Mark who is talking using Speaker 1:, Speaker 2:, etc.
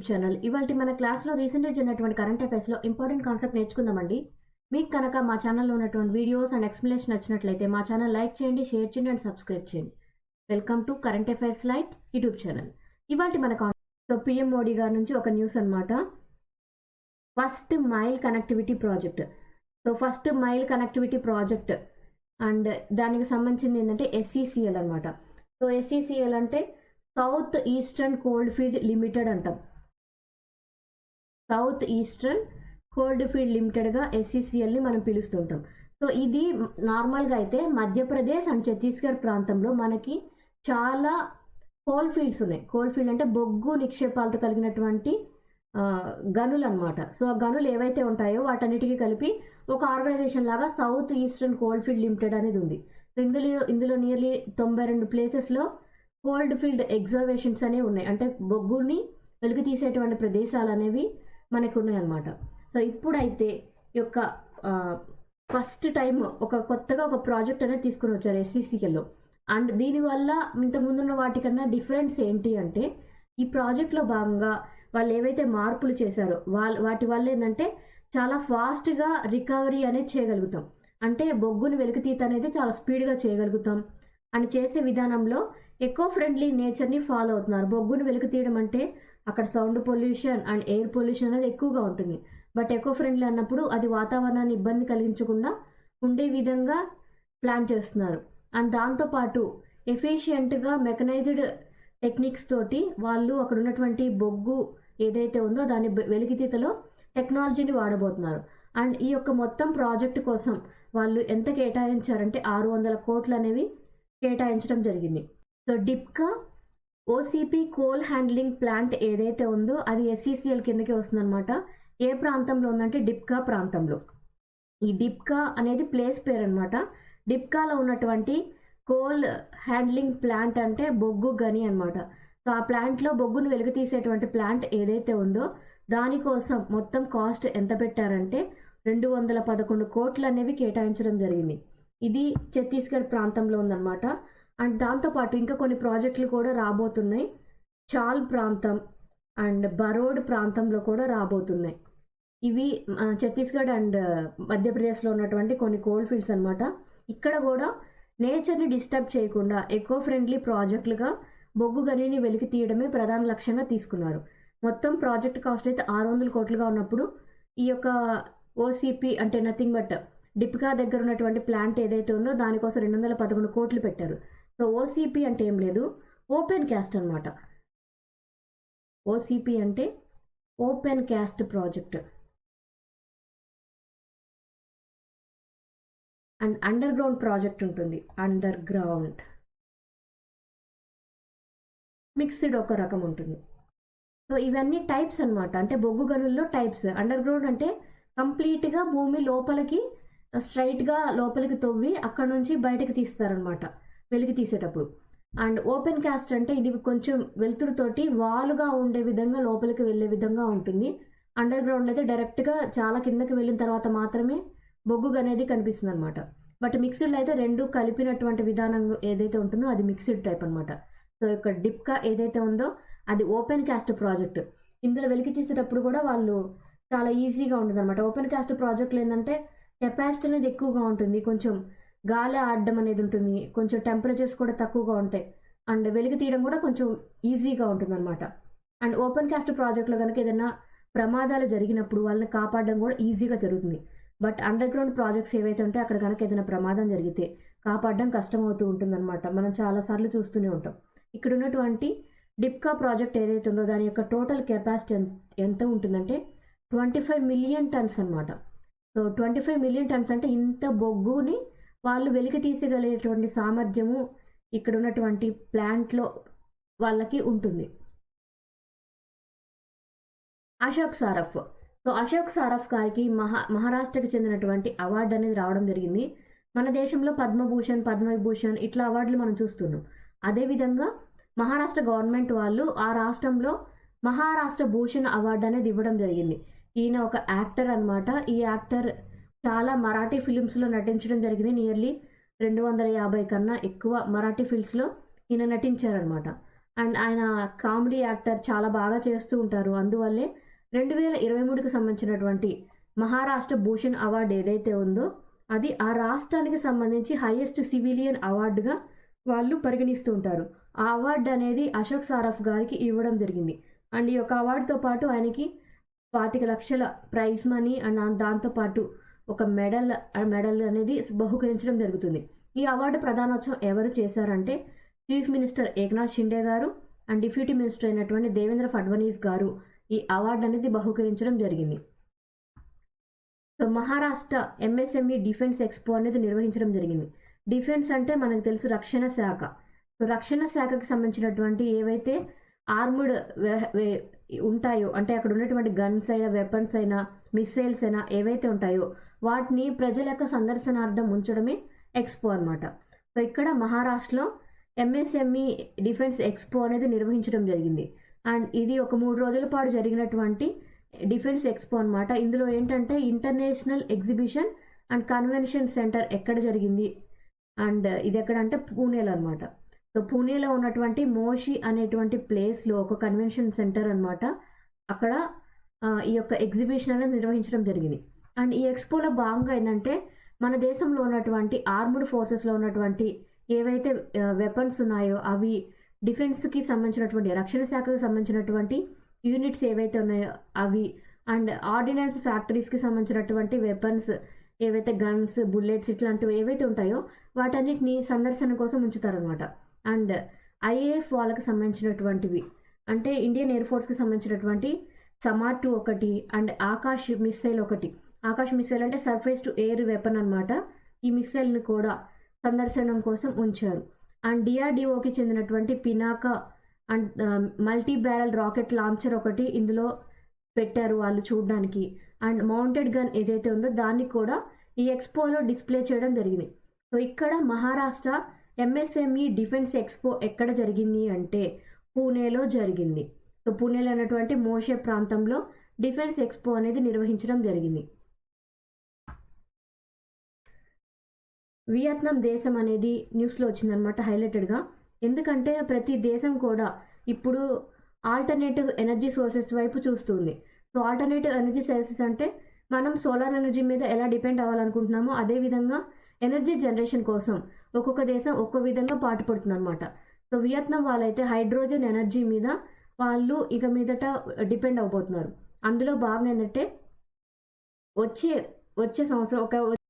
Speaker 1: Channel. ఇవాల్టి మన క్లాస్‌లో రీసెంట్‌గా జరిగినటువంటి కరెంట్ అఫైర్స్‌లో ఇంపార్టెంట్ కాన్సెప్ట్ నేర్చుకుందామండి. మీకు కనుక మా ఛానల్‌లో ఉన్నటువంటి వీడియోస్ అండ్ ఎక్స్‌ప్లనేషన్ నచ్చినట్లయితే మా ఛానల్ లైక్ చేయండి, షేర్ చేయండి అండ్ సబ్స్క్రైబ్ చేయండి. Welcome to current affairs light YouTube channel. ఇవాల్టి మన సో పీఎం మోడీ గారి నుంచి ఒక న్యూస్ అన్నమాట. First mile connectivity project. So first mile connectivity project and దానికి సంబంధించింది ఏంటంటే ఎస్ఈసిఎల్ అన్నమాట. సో ఎస్ఈసిఎల్ అంటే south eastern cold field limited అంటాం. సౌత్ ఈస్టర్న్ కోల్డ్ ఫీల్డ్ లిమిటెడ్గా ఎస్ఈసిఎల్ని మనం పిలుస్తుంటాం. సో ఇది నార్మల్గా అయితే మధ్యప్రదేశ్ అండ్ ఛత్తీస్గఢ్ ప్రాంతంలో మనకి చాలా కోల్ ఫీల్డ్స్ ఉన్నాయి. కోల్ ఫీల్డ్ అంటే బొగ్గు నిక్షేపాలతో కలిగినటువంటి గనులు అనమాట. సో ఆ గనులు ఏవైతే ఉంటాయో వాటన్నిటికీ కలిపి ఒక ఆర్గనైజేషన్ లాగా south eastern cold field limited అనేది ఉంది. సో ఇందులో నియర్లీ 92 ప్లేసెస్లో కోల్డ్ ఫీల్డ్ ఎగ్జర్వేషన్స్ అనేవి ఉన్నాయి. అంటే బొగ్గుని వెలికి తీసేటువంటి ప్రదేశాలు అనేవి మనకు ఉన్నాయి అన్నమాట. సో ఇప్పుడైతే ఈ యొక్క ఫస్ట్ టైం కొత్తగా ఒక ప్రాజెక్ట్ అనేది తీసుకుని వచ్చారు ఎస్ఈసిఎల్లో. అండ్ దీనివల్ల ఇంత ముందున్న వాటికన్నా డిఫరెన్స్ ఏంటి అంటే ఈ ప్రాజెక్ట్లో భాగంగా వాళ్ళు ఏవైతే మార్పులు చేశారో వాటి వల్ల ఏంటంటే చాలా ఫాస్ట్గా రికవరీ అనేది చేయగలుగుతాం. అంటే బొగ్గుని వెలికితీత అనేది చాలా స్పీడ్గా చేయగలుగుతాం అని చేసే విధానంలో ఎకో ఫ్రెండ్లీ నేచర్ని ఫాలో అవుతున్నారు. బొగ్గుని వెలికి తీయడం అంటే అక్కడ sound pollution and air pollution అనేది ఎక్కువగా ఉంటుంది. బట్ ఎకో ఫ్రెండ్లీ అన్నప్పుడు అది వాతావరణాన్ని ఇబ్బంది కలిగించకుండా ఉండే విధంగా ప్లాన్ చేస్తున్నారు. అండ్ దాంతోపాటు ఎఫిషియెంట్గా మెకనైజ్డ్ టెక్నిక్స్ తోటి వాళ్ళు అక్కడ ఉన్నటువంటి బొగ్గు ఏదైతే ఉందో దాని వెలికితీతలో టెక్నాలజీని వాడబోతున్నారు. అండ్ ఈ యొక్క మొత్తం ప్రాజెక్టు కోసం వాళ్ళు ఎంత కేటాయించారంటే 600 కోట్లు అనేవి కేటాయించడం జరిగింది. So Dipka OCP coal handling plant ఏదైతే ఉందో అది ఎస్ఈసిఎల్ కిందకే వస్తుందన్నమాట. ఏ ప్రాంతంలో ఉందంటే డిప్కా ప్రాంతంలో. ఈ డిప్కా అనేది ప్లేస్ పేరు అనమాట. డిప్కాలో ఉన్నటువంటి కోల్ హ్యాండ్లింగ్ ప్లాంట్ అంటే బొగ్గు గని అనమాట. సో ఆ ప్లాంట్లో బొగ్గును వెలికి తీసేటువంటి ప్లాంట్ ఏదైతే ఉందో దానికోసం మొత్తం కాస్ట్ ఎంత పెట్టారంటే 211 కోట్లు అనేవి కేటాయించడం జరిగింది. ఇది ఛత్తీస్గఢ్ ప్రాంతంలో ఉందన్నమాట. అండ్ దాంతోపాటు ఇంకా కొన్ని ప్రాజెక్టులు కూడా రాబోతున్నాయి. చాల్ ప్రాంతం అండ్ బరోడ్ ప్రాంతంలో కూడా రాబోతున్నాయి. ఇవి ఛత్తీస్గఢ్ అండ్ మధ్యప్రదేశ్లో ఉన్నటువంటి కొన్ని కోల్ ఫీల్డ్స్ అనమాట. ఇక్కడ కూడా నేచర్ని డిస్టర్బ్ చేయకుండా ఎకో ఫ్రెండ్లీ ప్రాజెక్టులుగా బొగ్గు గనిని వెలికి తీయడమే ప్రధాన లక్ష్యంగా తీసుకున్నారు. మొత్తం ప్రాజెక్ట్ కాస్ట్ అయితే 600 కోట్లుగా ఉన్నప్పుడు ఈ యొక్క ఓసీపీ అంటే నథింగ్ బట్ డిప్కా దగ్గర ఉన్నటువంటి ప్లాంట్ ఏదైతే ఉందో దానికోసం 211 కోట్లు పెట్టారు. సో ఓసీపీ అంటే ఏం లేదు, ఓపెన్ క్యాస్ట్ అనమాట. ఓసీపీ అంటే open cast project. And under ground project ఉంటుంది. అండర్ గ్రౌండ్ మిక్స్డ్ ఒక రకం ఉంటుంది. సో ఇవన్నీ టైప్స్ అనమాట. అంటే బొగ్గు గనుల్లో టైప్స్. అండర్ గ్రౌండ్ అంటే కంప్లీట్గా భూమి లోపలికి స్ట్రైట్గా లోపలికి తవ్వి అక్కడ నుంచి బయటకు తీస్తారనమాట వెలికి తీసేటప్పుడు. అండ్ ఓపెన్ కాస్ట్ అంటే ఇది కొంచెం వెలుతురుతోటి వాలుగా ఉండే విధంగా లోపలికి వెళ్ళే విధంగా ఉంటుంది. అండర్ గ్రౌండ్ అయితే డైరెక్ట్గా చాలా కిందకి వెళ్ళిన తర్వాత మాత్రమే బొగ్గు అనేది కనిపిస్తుంది అనమాట. బట్ మిక్స్డ్ అయితే రెండు కలిపినటువంటి విధానం ఏదైతే ఉంటుందో అది మిక్స్డ్ టైప్ అనమాట. సో ఇక్కడ డిప్కా ఏదైతే ఉందో అది ఓపెన్ కాస్ట్ ప్రాజెక్ట్. ఇందులో వెలికి తీసేటప్పుడు కూడా వాళ్ళు చాలా ఈజీగా ఉంటుంది అనమాట. ఓపెన్ కాస్ట్ ప్రాజెక్టులు ఏంటంటే కెపాసిటీ అనేది ఎక్కువగా ఉంటుంది, కొంచెం గాలి ఆడడం అనేది ఉంటుంది, కొంచెం టెంపరేచర్స్ కూడా తక్కువగా ఉంటాయి, అండ్ వెలికి తీయడం కూడా కొంచెం ఈజీగా ఉంటుంది అనమాట. అండ్ ఓపెన్ కాస్ట్ ప్రాజెక్ట్లో కనుక ఏదైనా ప్రమాదాలు జరిగినప్పుడు వాళ్ళని కాపాడడం కూడా ఈజీగా జరుగుతుంది. బట్ అండర్ గ్రౌండ్ ప్రాజెక్ట్స్ ఏవైతే ఉంటే అక్కడ కనుక ఏదైనా ప్రమాదం జరిగితే కాపాడడం కష్టం అవుతూ ఉంటుందన్నమాట. మనం చాలాసార్లు చూస్తూనే ఉంటాం. ఇక్కడ ఉన్నటువంటి డిప్కా ప్రాజెక్ట్ ఏదైతే ఉందో దాని యొక్క టోటల్ కెపాసిటీ ఎంత ఉంటుందంటే 25 మిలియన్ టన్స్ అనమాట. సో 25 మిలియన్ టన్స్ అంటే ఇంత బొగ్గుని వాళ్ళు వెలికి తీసగలిగేటువంటి సామర్థ్యము ఇక్కడ ఉన్నటువంటి ప్లాంట్లో వాళ్ళకి ఉంటుంది. అశోక్ సారఫ్. సో అశోక్ సారఫ్ గారికి మహారాష్ట్రకి చెందినటువంటి అవార్డు అనేది రావడం జరిగింది. మన దేశంలో పద్మభూషణ్, పద్మవిభూషణ్ ఇట్లా అవార్డులు మనం చూస్తున్నాం. అదేవిధంగా మహారాష్ట్ర గవర్నమెంట్ వాళ్ళు ఆ రాష్ట్రంలో మహారాష్ట్ర భూషణ్ అవార్డు అనేది ఇవ్వడం జరిగింది. ఈయన ఒక యాక్టర్ అనమాట. ఈ యాక్టర్ చాలా మరాఠీ ఫిలిమ్స్లో నటించడం జరిగింది. నియర్లీ 250 కన్నా ఎక్కువ మరాఠీ ఫిల్మ్స్లో ఈయన నటించారనమాట. అండ్ ఆయన కామెడీ యాక్టర్, చాలా బాగా చేస్తూ ఉంటారు. అందువల్లే 2023కి సంబంధించినటువంటి మహారాష్ట్ర భూషణ్ అవార్డు ఏదైతే ఉందో అది ఆ రాష్ట్రానికి సంబంధించి హైయెస్ట్ సివిలియన్ అవార్డుగా వాళ్ళు పరిగణిస్తూ ఉంటారు. ఆ అవార్డు అనేది అశోక్ సారఫ్ గారికి ఇవ్వడం జరిగింది. అండ్ ఈ యొక్క అవార్డుతో పాటు ఆయనకి 25 లక్షల ప్రైజ్ మనీ అండ్ దాంతోపాటు ఒక మెడల్ అనేది బహుకరించడం జరుగుతుంది. ఈ అవార్డు ప్రధానోత్సవం ఎవరు చేశారంటే చీఫ్ మినిస్టర్ ఏక్నాథ్ షిండే గారు అండ్ డిప్యూటీ మినిస్టర్ అయినటువంటి దేవేంద్ర ఫడ్నవీస్ గారు ఈ అవార్డు అనేది బహుకరించడం జరిగింది. So Maharashtra MSME defence expo అనేది నిర్వహించడం జరిగింది. డిఫెన్స్ అంటే మనకు తెలుసు రక్షణ శాఖ. సో రక్షణ శాఖకి సంబంధించినటువంటి ఏవైతే ఆర్మ్డ్ ఉంటాయో, అంటే అక్కడ ఉన్నటువంటి గన్స్ అయినా, వెపన్స్ అయినా, మిసైల్స్ అయినా ఏవైతే ఉంటాయో వాటిని ప్రజల యొక్క సందర్శనార్థం ఉంచడమే ఎక్స్పో అనమాట. సో ఇక్కడ మహారాష్ట్రలో ఎంఎస్ఎంఈ డిఫెన్స్ ఎక్స్పో అనేది నిర్వహించడం జరిగింది. అండ్ ఇది ఒక 3 రోజుల పాటు జరిగినటువంటి డిఫెన్స్ ఎక్స్పో అనమాట. ఇందులో ఏంటంటే international exhibition and convention centre ఎక్కడ జరిగింది అండ్ ఇది ఎక్కడ అంటే పూణేలో అనమాట. సో పూణేలో ఉన్నటువంటి మోషి అనేటువంటి ప్లేస్లో ఒక కన్వెన్షన్ సెంటర్ అనమాట. అక్కడ ఈ యొక్క ఎగ్జిబిషన్ అనేది నిర్వహించడం జరిగింది. అండ్ ఈ ఎక్స్పోలో భాగంగా ఏంటంటే మన దేశంలో ఉన్నటువంటి ఆర్మ్డ్ ఫోర్సెస్లో ఉన్నటువంటి ఏవైతే వెపన్స్ ఉన్నాయో అవి, డిఫెన్స్కి సంబంధించినటువంటి రక్షణ శాఖకు సంబంధించినటువంటి యూనిట్స్ ఏవైతే ఉన్నాయో అవి, అండ్ ఆర్డినెన్స్ ఫ్యాక్టరీస్కి సంబంధించినటువంటి వెపన్స్ ఏవైతే గన్స్, బుల్లెట్స్ ఇట్లాంటివి ఏవైతే ఉంటాయో వాటన్నిటిని సందర్శన కోసం ఉంచుతారనమాట. అండ్ ఐఏఎఫ్ వాళ్ళకి సంబంధించినటువంటివి అంటే ఇండియన్ ఎయిర్ ఫోర్స్కి సంబంధించినటువంటి సమార్ 2 ఒకటి అండ్ ఆకాష్ మిస్సైల్ ఒకటి. ఆకాష్ మిస్సైల్ అంటే సర్ఫేస్ టు ఎయిర్ వెపన్ అనమాట. ఈ మిస్సైల్ని కూడా సందర్శనం కోసం ఉంచారు. అండ్ డిఆర్డిఓకి చెందినటువంటి Pinaka and multi barrel rocket launcher ఒకటి ఇందులో పెట్టారు వాళ్ళు చూడడానికి. అండ్ మౌంటెడ్ గన్ ఏదైతే ఉందో దాన్ని కూడా ఈ ఎక్స్పోలో డిస్ప్లే చేయడం జరిగింది. సో ఇక్కడ మహారాష్ట్ర ఎంఎస్ఎంఈ డిఫెన్స్ ఎక్స్పో ఎక్కడ జరిగింది అంటే పూణేలో జరిగింది. సో పూణేలో ఉన్నటువంటి మోషే ప్రాంతంలో డిఫెన్స్ ఎక్స్పో అనేది నిర్వహించడం జరిగింది. వియత్నాం దేశం అనేది న్యూస్లో వచ్చిందనమాట హైలైటెడ్గా. ఎందుకంటే ప్రతి దేశం కూడా ఇప్పుడు ఆల్టర్నేటివ్ ఎనర్జీ సోర్సెస్ వైపు చూస్తుంది. సో ఆల్టర్నేటివ్ ఎనర్జీ సోర్సెస్ అంటే మనం సోలార్ ఎనర్జీ మీద ఎలా డిపెండ్ అవ్వాలనుకుంటున్నామో అదేవిధంగా ఎనర్జీ జనరేషన్ కోసం ఒక్కొక్క దేశం ఒక్కో విధంగా పాటుపడుతుంది అనమాట. సో వియత్నాం వాళ్ళైతే హైడ్రోజన్ ఎనర్జీ మీద వాళ్ళు ఇక మీదట డిపెండ్ అవబోతున్నారు. అందులో భాగంగా ఏంటంటే వచ్చే సంవత్సరం